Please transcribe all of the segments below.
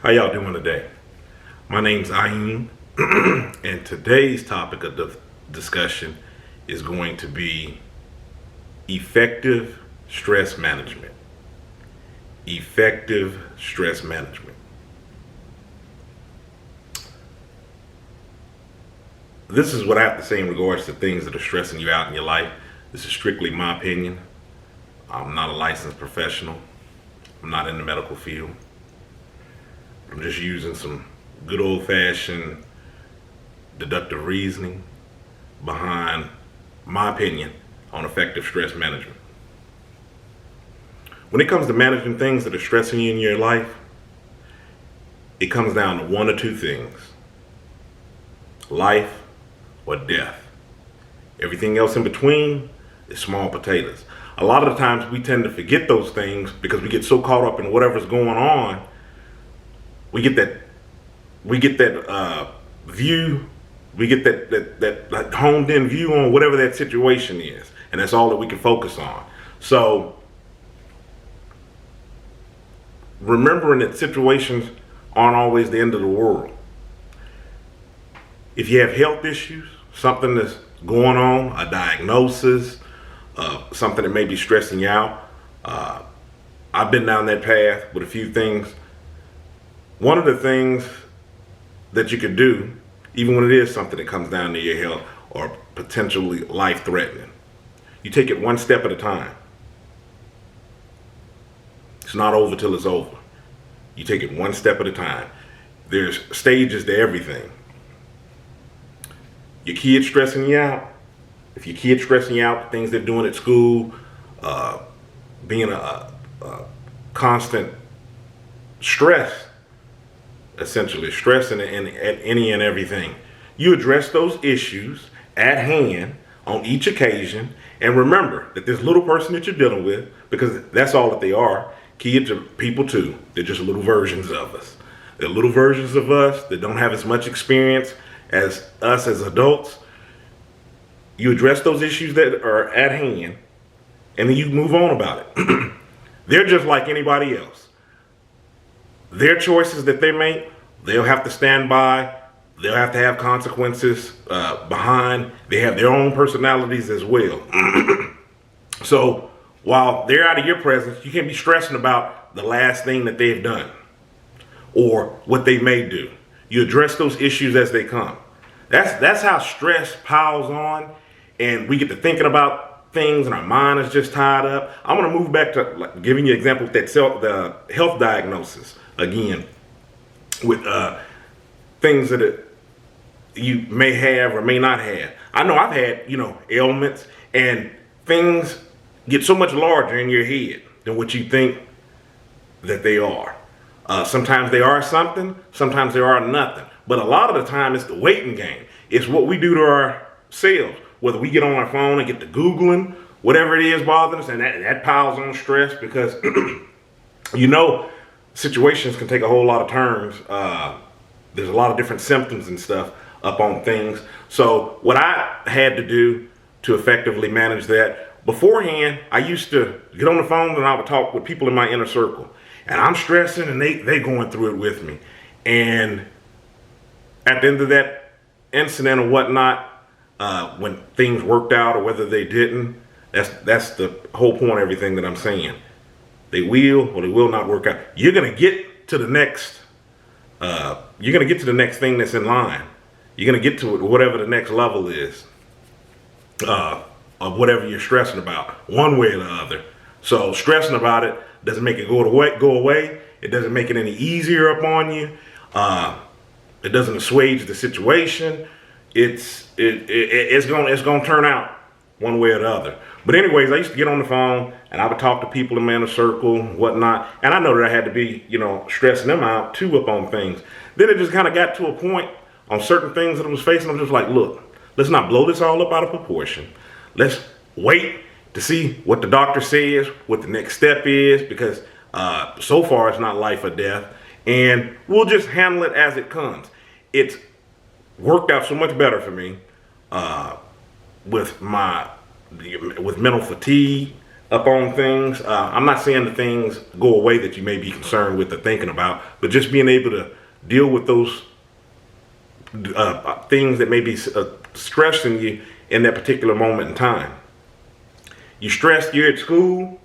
How y'all doing today? My name's Ayin, and today's topic of the discussion is going to be effective stress management. Effective stress management. This is what I have to say in regards to things that are stressing you out in your life. This is strictly my opinion. I'm not a licensed professional. I'm not in the medical field. I'm just using some good old-fashioned deductive reasoning behind my opinion on effective stress management. When it comes to managing things that are stressing you in your life, it comes down to one or two things: life or death. Everything else in between is small potatoes. A lot of the times we tend to forget those things because we get so caught up in whatever's going on. We get that view, we get that honed in view on whatever that situation is, and that's all that we can focus on. So remembering that situations aren't always the end of the world. If you have health issues, something that's going on, a diagnosis, something that may be stressing you out, I've been down that path with a few things. One of the things that you could do, even when it is something that comes down to your health or potentially life-threatening, you take it one step at a time. It's not over till it's over. You take it one step at a time. There's stages to everything. Your kid's stressing you out. If your kid's stressing you out, things they're doing at school, being a constant stress, essentially stressing at any and everything. You address those issues at hand on each occasion, and remember that this little person that you're dealing with, because that's all that they are. Kids are people too. They're just little versions of us. They're little versions of us that don't have as much experience as us as adults. You address those issues that are at hand, and then you move on about it. They're just like anybody else. Their choices that they make, they'll have to stand by. They'll have to have consequences behind. They have their own personalities as well. So while they're out of your presence, you can't be stressing about the last thing that they've done or what they may do. You address those issues as they come. That's how stress piles on, and we get to thinking about things and our mind is just tied up. I'm going to move back to giving you an example with that the health diagnosis again, with things that you may have or may not have. I know I've had, ailments, and things get so much larger in your head than what you think that they are. Sometimes they are something, sometimes they are nothing. But a lot of the time it's the waiting game. It's what we do to ourselves. Whether we get on our phone and get to Googling, whatever it is bothering us, and that piles on stress because, situations can take a whole lot of turns. There's a lot of different symptoms and stuff up on things. So what I had to do to effectively manage that, beforehand, I used to get on the phone and I would talk with people in my inner circle. And I'm stressing and they going through it with me. And at the end of that incident or whatnot, when things worked out or whether they didn't, that's the whole point of everything that I'm saying. They will or they will not work out. You're gonna get to the next. You're gonna get to the next thing that's in line. You're gonna get to whatever the next level is of whatever you're stressing about, one way or the other. So stressing about it doesn't make it go away. It doesn't make it any easier upon you. It doesn't assuage the situation. It's gonna turn out one way or the other. But anyways, I used to get on the phone and I would talk to people in my inner circle, whatnot. And I know that I had to be, stressing them out too up on things. Then it just kind of got to a point on certain things that I was facing. I'm just like, look, let's not blow this all up out of proportion. Let's wait to see what the doctor says, what the next step is, because so far it's not life or death. And we'll just handle it as it comes. It's worked out so much better for me with mental fatigue, up on things. I'm not saying the things go away that you may be concerned with or thinking about, but just being able to deal with those things that may be stressing you in that particular moment in time. You're stressed, you're at school,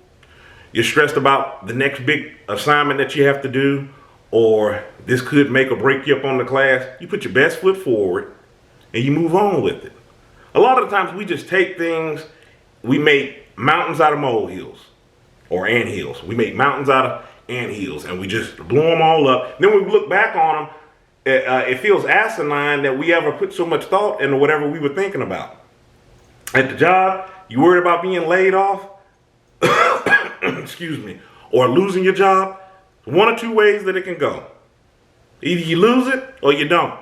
you're stressed about the next big assignment that you have to do, or this could make or break you up on the class. You put your best foot forward and you move on with it. A lot of the times we just take things, we make mountains out of molehills or anthills. We make mountains out of anthills and we just blow them all up. Then we look back on them. It feels asinine that we ever put so much thought into whatever we were thinking about. At the job, you worried about being laid off, excuse me, or losing your job. One or two ways that it can go. Either you lose it or you don't.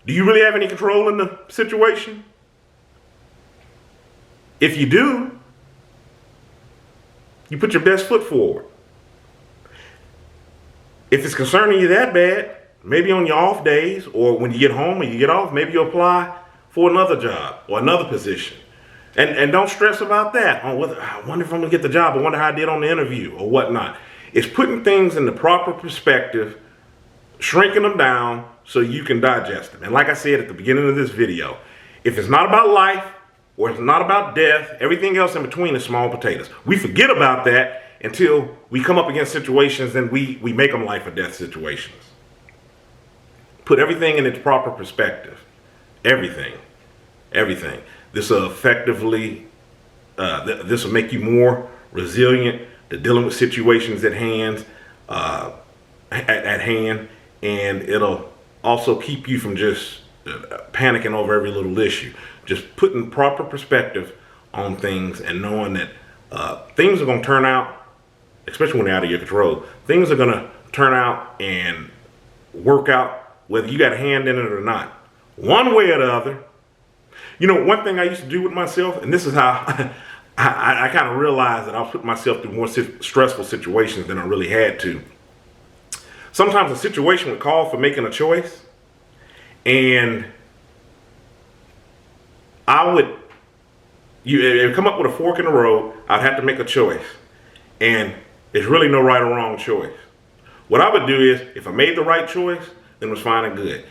Do you really have any control in the situation? If you do, you put your best foot forward. If it's concerning you that bad, maybe on your off days or when you get home and you get off, maybe you apply for another job or another position. And don't stress about that. Oh, I wonder if I'm going to get the job. I wonder how I did on the interview or whatnot. It's putting things in the proper perspective, shrinking them down so you can digest them. And like I said at the beginning of this video, if it's not about life or it's not about death, everything else in between is small potatoes. We forget about that until we come up against situations and we make them life or death situations. Put everything in its proper perspective. Everything. This will effectively, this will make you more resilient to dealing with situations at hand, and it'll also keep you from just panicking over every little issue. Just putting proper perspective on things and knowing that things are going to turn out, especially when they're out of your control, things are going to turn out and work out whether you got a hand in it or not. One way or the other. You know, one thing I used to do with myself, and this is how I kind of realized that I was putting myself through more stressful situations than I really had to. Sometimes a situation would call for making a choice, and it would come up with a fork in the road. I'd have to make a choice, and there's really no right or wrong choice. What I would do is, if I made the right choice, then it was fine and good.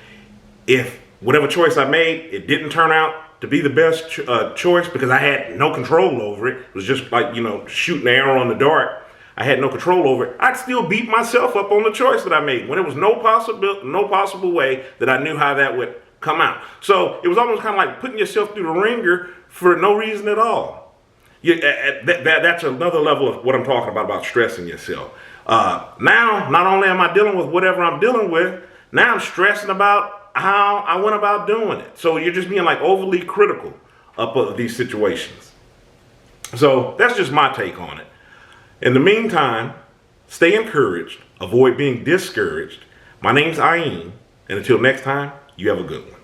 If whatever choice I made, it didn't turn out to be the best choice because I had no control over it. It was just like, shooting an arrow in the dark. I had no control over it. I'd still beat myself up on the choice that I made when there was no possible way that I knew how that would come out. So it was almost kind of like putting yourself through the ringer for no reason at all. That's another level of what I'm talking about stressing yourself. Now, not only am I dealing with whatever I'm dealing with, now I'm stressing about how I went about doing it. So you're just being like overly critical of these situations. So that's just my take on it. In the meantime, stay encouraged, avoid being discouraged. My name's Ayin, and until next time, you have a good one.